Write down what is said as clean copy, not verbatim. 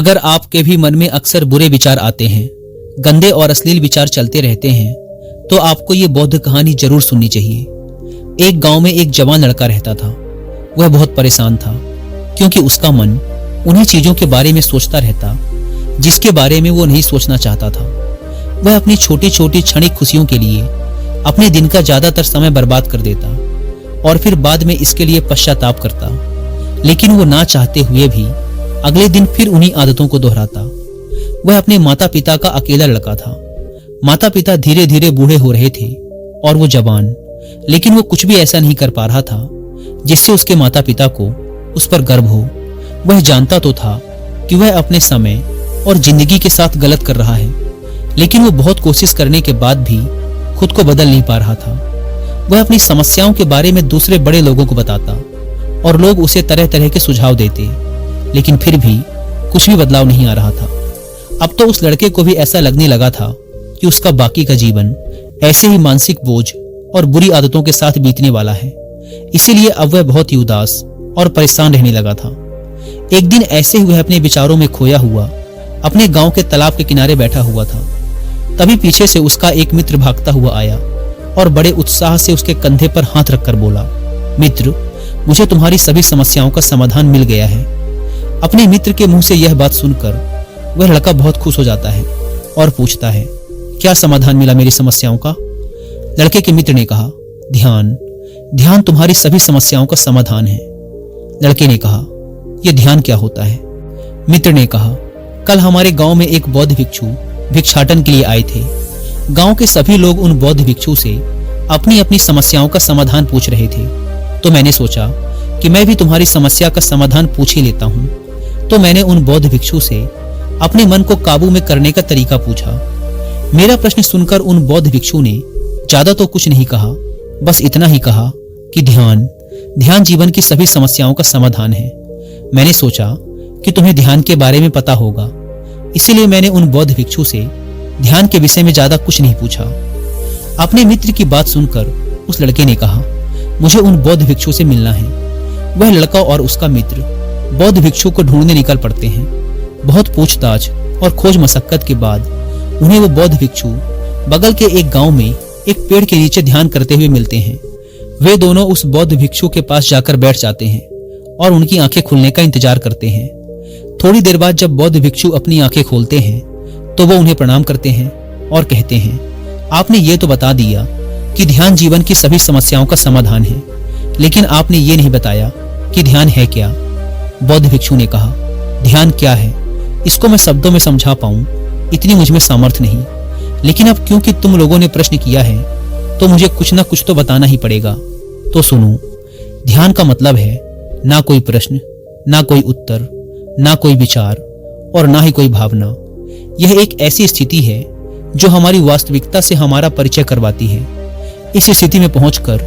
अगर आपके भी मन में अक्सर बुरे विचार आते हैं, गंदे और अश्लील विचार चलते रहते हैं, तो आपको ये बौद्ध कहानी जरूर सुननी चाहिए। एक गांव में एक जवान लड़का रहता था। वह बहुत परेशान था क्योंकि उसका मन उन्हीं चीजों के बारे में सोचता रहता जिसके बारे में वो नहीं सोचना चाहता था। वह अपनी छोटी छोटी क्षणिक खुशियों के लिए अपने दिन का ज्यादातर समय बर्बाद कर देता और फिर बाद में इसके लिए पश्चाताप करता, लेकिन वो ना चाहते हुए भी अगले दिन फिर उन्हीं आदतों को दोहराता। वह अपने माता पिता का अकेला लड़का था। माता पिता धीरे धीरे बूढ़े हो रहे थे और वो जवान, लेकिन वो कुछ भी ऐसा नहीं कर पा रहा था जिससे उसके माता पिता को उस पर गर्व हो। वह जानता तो था कि वह अपने समय और जिंदगी के साथ गलत कर रहा है, लेकिन वो बहुत कोशिश करने के बाद भी खुद को बदल नहीं पा रहा था। वह अपनी समस्याओं के बारे में दूसरे बड़े लोगों को बताता और लोग उसे तरह तरह के सुझाव देते, लेकिन फिर भी कुछ भी बदलाव नहीं आ रहा था। अब तो उस लड़के को भी ऐसा लगने लगा था कि उसका बाकी का जीवन ऐसे ही मानसिक बोझ और बुरी आदतों के साथ बीतने वाला है। इसीलिए अब वह बहुत ही उदास और परेशान रहने लगा था। एक दिन ऐसे ही वह अपने विचारों में खोया हुआ अपने गांव के तालाब के किनारे बैठा हुआ था। तभी पीछे से उसका एक मित्र भागता हुआ आया और बड़े उत्साह से उसके कंधे पर हाथ रखकर बोला, मित्र, मुझे तुम्हारी सभी समस्याओं का समाधान मिल गया है। अपने मित्र के मुंह से यह बात सुनकर वह लड़का बहुत खुश हो जाता है और पूछता है, क्या समाधान मिला मेरी समस्याओं का? लड़के के मित्र ने कहा, ध्यान। ध्यान तुम्हारी सभी समस्याओं का समाधान है। लड़के ने कहा, यह ध्यान क्या होता है? मित्र ने कहा, कल हमारे गांव में एक बौद्ध भिक्षु भिक्षाटन के लिए आए थे। गांव के सभी लोग उन बौद्ध भिक्षु से अपनी अपनी समस्याओं का समाधान पूछ रहे थे, तो मैंने सोचा कि मैं भी तुम्हारी समस्या का समाधान पूछ ही लेता हूँ। तो मैंने उन बौद्ध भिक्षु से अपने मन को काबू में करने का तरीका पूछा। मेरा प्रश्न सुनकर उन बौद्ध भिक्षु ने ज्यादा तो कुछ नहीं कहा, बस इतना ही कहा कि ध्यान जीवन की सभी समस्याओं का समाधान है। मैंने सोचा कि तुम्हें ध्यान के बारे में पता होगा, इसीलिए मैंने उन बौद्ध भिक्षु से ध्यान के विषय में ज्यादा कुछ नहीं पूछा। अपने मित्र की बात सुनकर उस लड़के ने कहा, मुझे उन बौद्ध भिक्षु से मिलना है। वह लड़का और उसका मित्र बौद्ध भिक्षु को ढूंढने निकल पड़ते हैं। बहुत पूछताछ और खोज मशक्कत के बाद उन्हें वो बौद्ध भिक्षु बगल के एक गांव में एक पेड़ के नीचे ध्यान करते हुए मिलते हैं। वे दोनों उस बौद्ध भिक्षु के पास जाकर बैठ जाते हैं और उनकी आंखें खुलने का इंतजार करते हैं। थोड़ी देर बाद जब बौद्ध भिक्षु अपनी आंखें खोलते हैं तो वो उन्हें प्रणाम करते हैं और कहते हैं, आपने ये तो बता दिया कि ध्यान जीवन की सभी समस्याओं का समाधान है, लेकिन आपने ये नहीं बताया कि ध्यान है क्या? बौद्ध भिक्षु ने कहा, ध्यान क्या है इसको मैं शब्दों में समझा पाऊं इतनी मुझमें सामर्थ्य नहीं, लेकिन अब क्योंकि तुम लोगों ने प्रश्न किया है तो मुझे कुछ ना कुछ तो बताना ही पड़ेगा। तो सुनो, ध्यान का मतलब है ना कोई प्रश्न, ना कोई उत्तर, ना कोई विचार और ना ही कोई भावना। यह एक ऐसी स्थिति है जो हमारी वास्तविकता से हमारा परिचय करवाती है। इस स्थिति में पहुंचकर